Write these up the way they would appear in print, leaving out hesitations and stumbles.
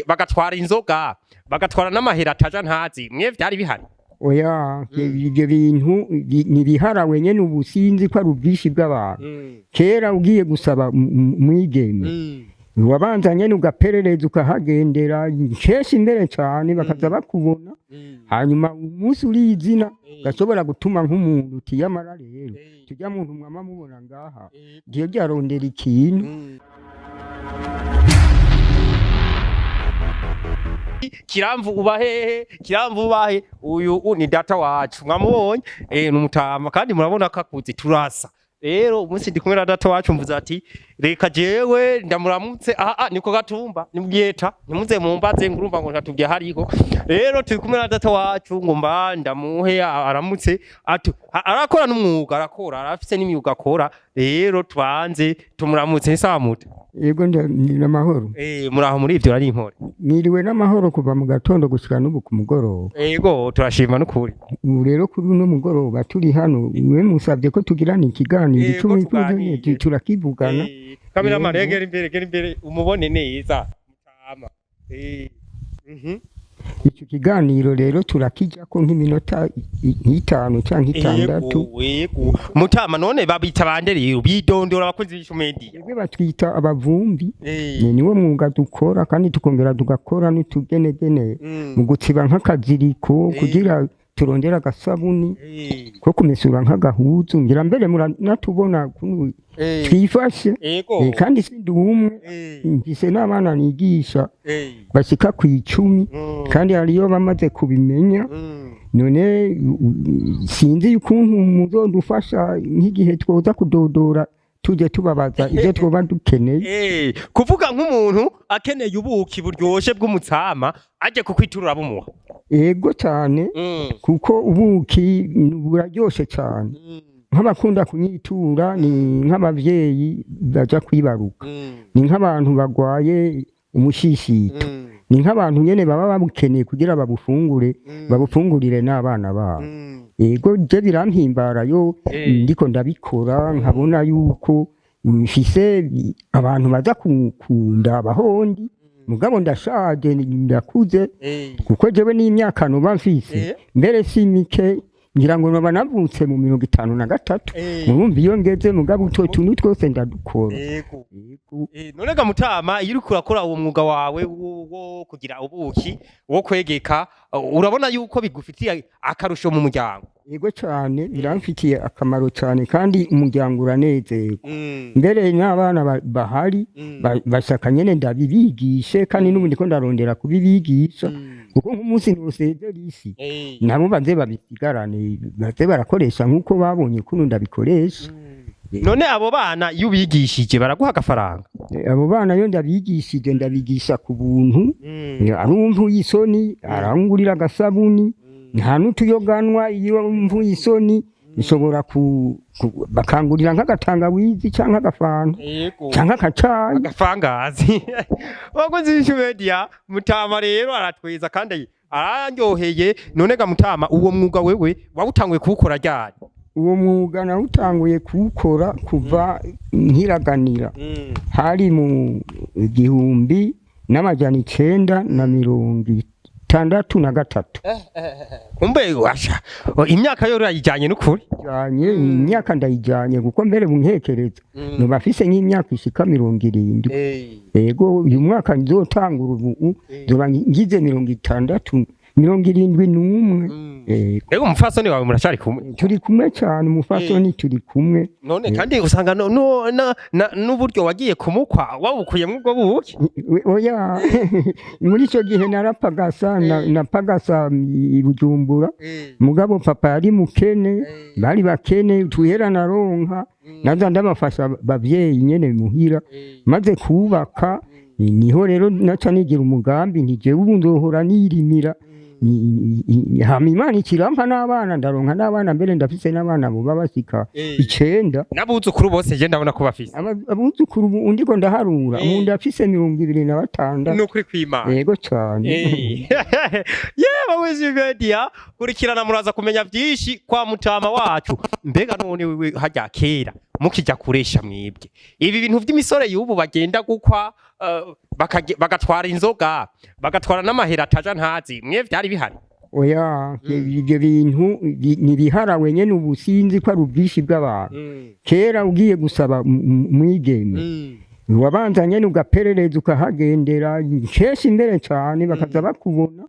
bagatwara inzoga bagatwara n'amahera ataja ntazi mwe vyari bihari oya ibyo bintu nibiharawe nyene ubusinzi ko ari ubwishi bw'abantu kera ugiye gusaba mwigeme wabanza nyene ugaperereza ukahagendera kenshi imbere cyane bakaza bakubona hanyuma umunsi uri izina gashobora gutuma nk'umuntu utiyamara rero tujya muntu mwama mubona ngaha giye ryarondera ikintu kiramvu ubahe uyu ni data wacu mwamubonye n'umutama kandi murabona kakuzi turasa rero umunsi ndi kumwe na data wacu mvuze ati reka jewe ndamuramutse niko gatumba nimugiyeta nimuze mumbaze ngurumva ngo ntatubye hariho rero turi kumwe na data wacu ngo mba ndamuhe aramutse arakora n'umwuga arakora arafise n'imyuga akora rero tubanze tumuramutse nsamute yego n'amahoro muraho muri ivyo ari impore niriwe n'amahoro kuva mu gatondo gushika n'ubu ku mugoroba yego turashima n'ukuri rero kuri no mugoroba turi hano mwe musabye ko tugirana ikiganiro icumi kuze turakivugana kamera marengera imbere umubone neza mutama icyo kiganiro rero turakijya ko nk'iminota 5 cyangwa 6 yego mutama none babita bande rero bidondora abakozi b'ishumedi yego batwita abavumbi niwo mwuga dukora kandi tukongera tugakora n'utugenegene mu gutsiba nk'akaziriko kugira turondera agasabuni ko kumesura nk'agahuzu ngira mbere muranatubona twifashe kandi sindi umwe mfise n'abana nigisha bashika ku 10 kandi hariyo bamaze kubimenya none sinzi yukuntu muzodufasha nk'igihe twoza kudodora tuje tubabaza ivyo twoba dukeneye kuvuga nk'umuntu akeneye ubuki buryoshe bw'umutsama aje kukwiturura bumuha yego cyane kuko ubuki buraryoshe cyane nk'abakunda kunyitura ni nk'abavyeyi baja kwibaruka ni nk'abantu bagwaye umushishito ni nk'abantu nyene baba babukeneye kugira babufungurire n'abana babo yego je birampimbara yo ndiko ndabikora nkabona yuko mfise abantu baza kunda abahondi mugabo ndashaje ndakuze kuko jewe n'imyaka noba mfise mbere si mike ngira ngo noba navutse mu 53 murumva iyo ngeze mugabo utuntu twose ndadukora none ga mutama iyo uriko urakora uwo mwuga wawe wo kugira ubuki wo kwegeka urabona yuko bigufitiye akarusho mu muryango yego cyane biramfitiye akamaro cyane kandi umuryango uranezerwa mbere n'abana bahari bashaka nyene ndabibigishe kandi n'ubu ndiko ndarondera kubibigisha kuko nk'umunsi nosezera isi nabo baze babisigarane baze barakoresha nk'uko babonye kuno ndabikoresha none abo bana iyo ubigishije baraguha agafaranga abo bana yo ndabigisha ku buntu arumva isoni arangurira agasabuni nta n'utuyoganwa iyo mvuye isoni bishobora bakangurira nk'agatangawizi cyangwa agafanta cyangwa akacayi agafangazi wakoze ishumedia mutama rero aratweza kandi arandyoheye none ga mutama uwo mwuga wewe wawutanguye kuwukora ryari uwo mwuga nawutanguye kuwukora kuva nkiraganira hari mu 1963 kumbe washa imyaka yo rayijanye n'ukuri janye imyaka ndayijanye kuko mbere bunkekereza no bafise nk'imyaka ishika 70 yego uyu mwaka nzotangura ubu zoba ngize 71 ego umufasoni wawe muracari kumwe turi kumwe cyane umufasoni turi kumwe none kandi usanga n'uburyo wagiye kumukwa wabukuye mu bwo buki oya muri cyo gihe narapagasa napagasa ibujumbura mugabo papa yari mukene bari bakene tuhera naronka naza ndabafasha bavyeyi nyene muhira maze kubaka niho rero naca nigira umugambi ntije ubu nzohora nirimira hama Imana ikirampa n'abana ndaronka n'abana mbere ndafise n'abana bo babasika 9 n'abuzukuru bose je ndabona ko bafise abuzukuru undiko ndaharura umuntu afise 26 n'ukuri kwimana yego cyane yewe wizimedia kurikirana muraza kumenya byinshi kwa mutama wacu mbega none wewe hajya kera mukijya kuresha mwibwe ibi bintu by'imisore y'ubu bagenda gukwa bagatwara inzoga bagatwara n'amahera ataja ntazi mwe vyari bihari oya ibyo bintu nibiharawe nyene ubusinzi ko ari ubwishi bw'abantu kera ugiye gusaba mwigeme wabanza nyene ugaperereza ukahagendera kenshi imbere cane bakaza bakubona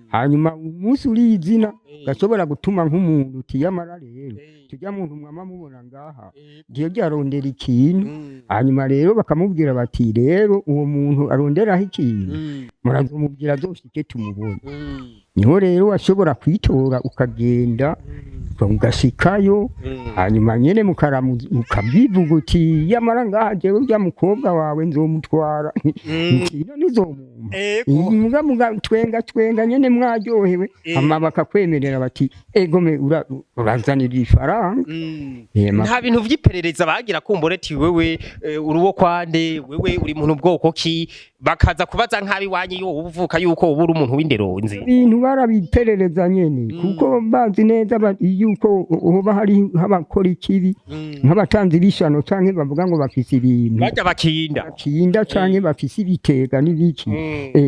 hanyuma umunsi urizina gashobora gutuma nk'umuntu utiyamara rero tujya muntu mwama mubona ngaha giye ryarondera ikintu hanyuma rero bakamubwira bati rero uwo muntu aronderaho ikintu murazomubwira zoshike tumubone niho rero washobora kwitora ukagenda ugashikayo hanyuma nyene mukabivuga uti yamara ngaha jewe urya mukobwa wawe nzomutwara ikintu nizomumpa muga twenga nyene mwaryohewe hama bakakwemerera bati egome urazanira ifaranga nta bintu vy'iperereza bagira kumbure ati wewe uruwo kwande wewe uri muntu bwoko ki bakaza kubaza nkabi wanyi yo uvuka yuko ubura umuntu w'inderonzi ibintu barabiperereza nyene kuko bazi neza yuko hoba hari habakora ikibi nk'abatanzi bishano canke bavuga ngo bafise ibintu bajya bakinda canke bafise ibitega n'ibiki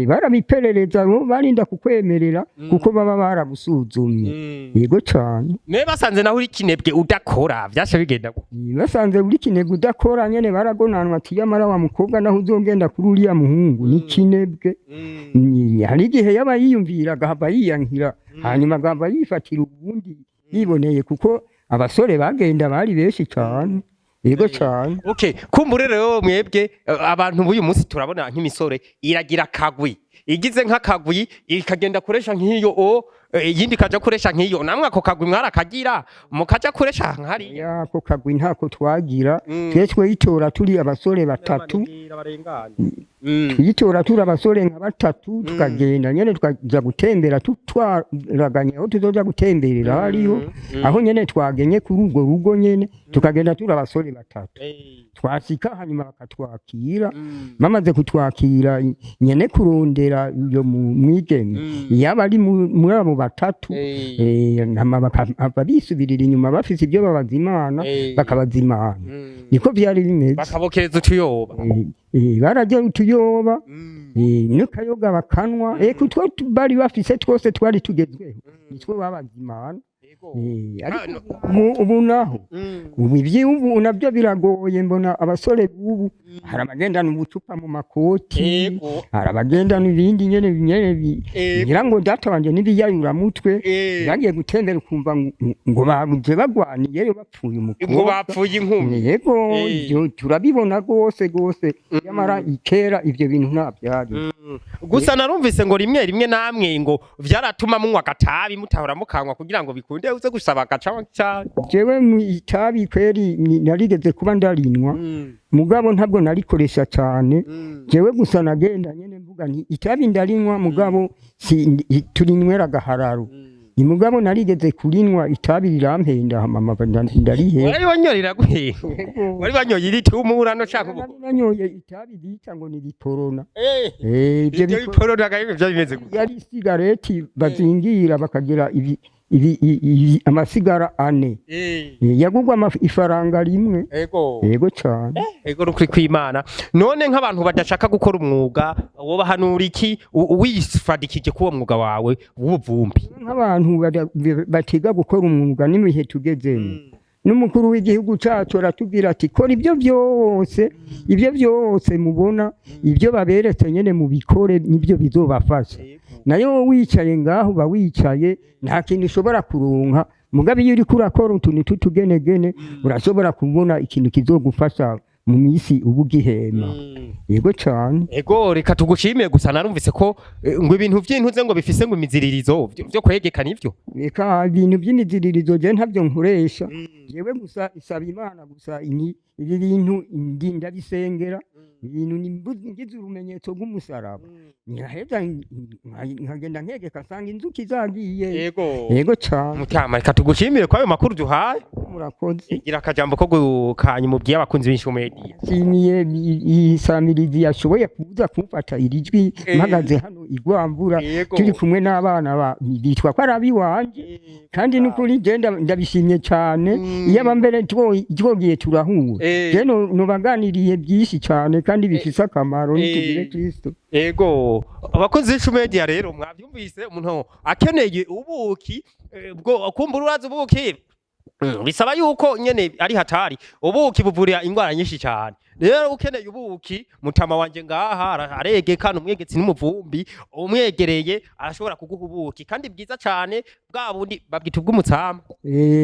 barabiperereza bo barinda kukwemerera kuko baba baragusuzumye yego cane ne basanze naho uri kinebwe udakora vyasha bigenda basanze uri kinebwe udakora nyene baragonanwa ati yamara wa mukobwa naho uzogenda kuri uriya muhungu ni kinebwe hari igihe yaba yiyumvira agahava yiyankira hanyuma agahava yifatira ubundi yiboneye kuko abasore bagenda bari benshi cyane yego cyane okay kumbure rero mwebwe abantu b'uyu munsi turabona nk'imisore iragira kagwi igize nk'akagwi ikagenda kuresha nk'iyo yindi kaja kuresha nk'iyo namwe ako kagwi mwarakagira mukaja kuresha nkari ya ako kagwi ntako twagira twese yitora turi abasore batatu twitora turi abasore nka batatu tukagenda nyene tukaja gutembera tutwaraganya aho tuzoja gutemberera hariho aho nyene twagenye kuri urwo rugo nyene tukagenda turi abasore batatu twasika hanyuma bakatwakira bamaze kutwakira nyene kurondera iyo mwigeme yaba ari muri abo batatu bakaba bisubirira inyuma bafise ibyo babazimana bakabazimana niko vyari bimeze bakabokereza utuyoba barajya utuyoba n'akayoga bakanwa kutwo bari bafise twose twari tugezweho nitwo babazimana ubu naho ubu ivy'ubu navyo biragoye mbona abasore b'ubu hari abagendana ubucupa mu makoti hari abagendana ibindi nyene ngira ngo data wanje n'ibiyayura mutwe bagiye gutembera ukumva ngo baguje bagwaniye bapfuye umukobwa ngo bapfuye inkumi yego turabibona gose yamara ikera ivyo bintu ntavyari gusa narumvise ngo rimwe namwe ngo vyaratuma munywa gatabi mutahora mukanwa kugira ngo bikunde uze gusaba agacawa cyane jewe mu itabi kweri narigeze kuba ndarinwa mugabo ntabwo narikoresha cyane jewe gusa nagenda nyene mvuga nti itabi ndarinwa mugabo turinywera gahararo ni mugabo narigeze kurinwa itabi rirampenda mama ndarihe wari wanyorira guhe wari wanyoye iritumura no chako nanyoye itabi bita ngo ni biporona ibyo biporona gaye byo bimeze yari cigarette bazingira bakagira amasigara 4 yagugwa ifaranga rimwe yego cyane yego rukuri kwimana none nk'abantu badashaka gukora umwuga woba hanura iki wisfadikije kuwo mwuga wawe w'ubuvumbi nk'abantu batiga gukora umwuga n'imihe tugezemo n'umukuru w'igihugu cyacu aratubwira ati kora ibyo byose mubona ibyo baberetse nyene mu bikore nibyo bizobafasha nayo wicaye ngaho bawicaye nta kintu ushobora kuronka mugabe iyo uri kurakora utuntu tutugenegene urashobora kubona ikintu kizogufasha mu misi ubugihema yego cyane ego reka tugushimiye gusa narumvise ko ngo ibintu by'intuze ngo bifise ngo imiziririzo byo kwegekana ivyo reka ibintu by'imiziririzo je ntavyo nkoresha yewe gusa isaba Imana gusa ibi bintu ndinda bisengera ibintu ngize urumenyetso rw'umusaraba nyaheza nkagenda nkegeka sanga inzuki zagiye yego cyane mutama reka tugushimire kwa ayo makuru duhaye murakoze gira akajambo ko gukanya umubwiye abakunzi b'Ishumedia simiye isamirizi yashoboye kuza kumfata irijwi mpagaze hano igwambura turi kumwe n'abana bitwa ko arabi wanje kandi n'ukuri genda ndabishimye cyane iyo abambere twogiye turahura je no baganiriye byinshi cyane kandi bifise akamaro nitugire Kristo. Ego abakozi b'Ishu Media rero mwavyumvise umuntu akeneye ubuki bwo kumbura uraza ubuki bisaba yuko nyene ari hatari ubuki buvurira ingwara nyinshi cyane rero ukeneye ubuki mutama wanje ngaha aregekana umwegetsi n'umuvumbi umwegereye arashobora kuguha ubuki kandi bwiza cyane bwa bundi babwita ubw'umutsama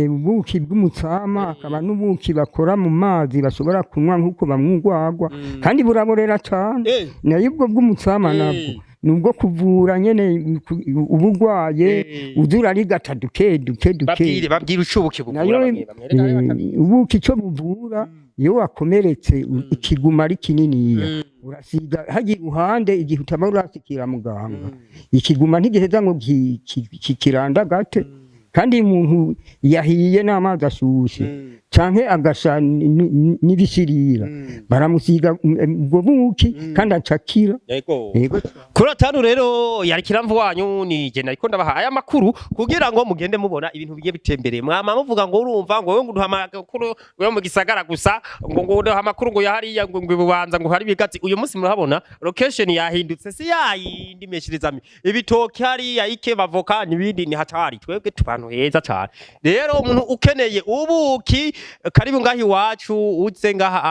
ubuki bw'umutsama akaba n'ubuki bakora mu mazi bashobora kunywa nk'uko bamwugwagwa kandi buraborera cyane nayo ubwo bw'umutsama nabwo nubwo kuvura nyene ubugwaye uzura rigata duke babwira ucubuki buvura ubuki cyo buvura iyo wakomeretse ikiguma ari kinini urasiga hagiye uruhande igihe utaba urasikira muganga ikiguma ntigiheza ngo kikiranda gate kandi umuntu yahiye n'amazi ashushe canke agasha n'ibishirira baramusiga ubwo buki kandi acakira yego kuri atanu rero yari kiramvu wanyu ni je nariko ndabaha aya makuru kugira ngo mugende mubona ibintu bigiye bitembereye mwama muvuga ngo urumva ngo wewe ngo duha amakuru wewe mu gisagara gusa ngo duha amakuru ngo yahariya ngo bubanza ngo hari bigatsi uyu munsi murahabona location yahindutse si yayindi meshirizami ibitoki hari yayike bavoka nibindi ni hatari twebwe tubantu heza cyane rero umuntu ukeneye ubuki karibu ngahi wacu uze ngaha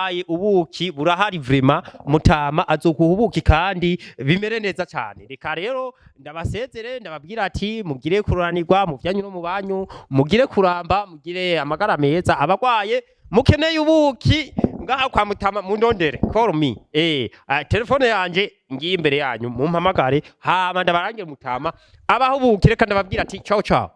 aye ubuki burahari vrema mutama azokuha ubuki kandi bimere neza cyane reka rero ndabasezere ndababwira ati mugire kuranirwa mu byanyu no mu banyu mugire kuramba mugire amagara meza abagwaye mukeneye ubuki ngaha kwa mutama mundondere call me telefone yanje ngiye imbere yanyu mumpamagare hama ndabarangira mutama abaho ubuki reka ndababwira ati ciao ciao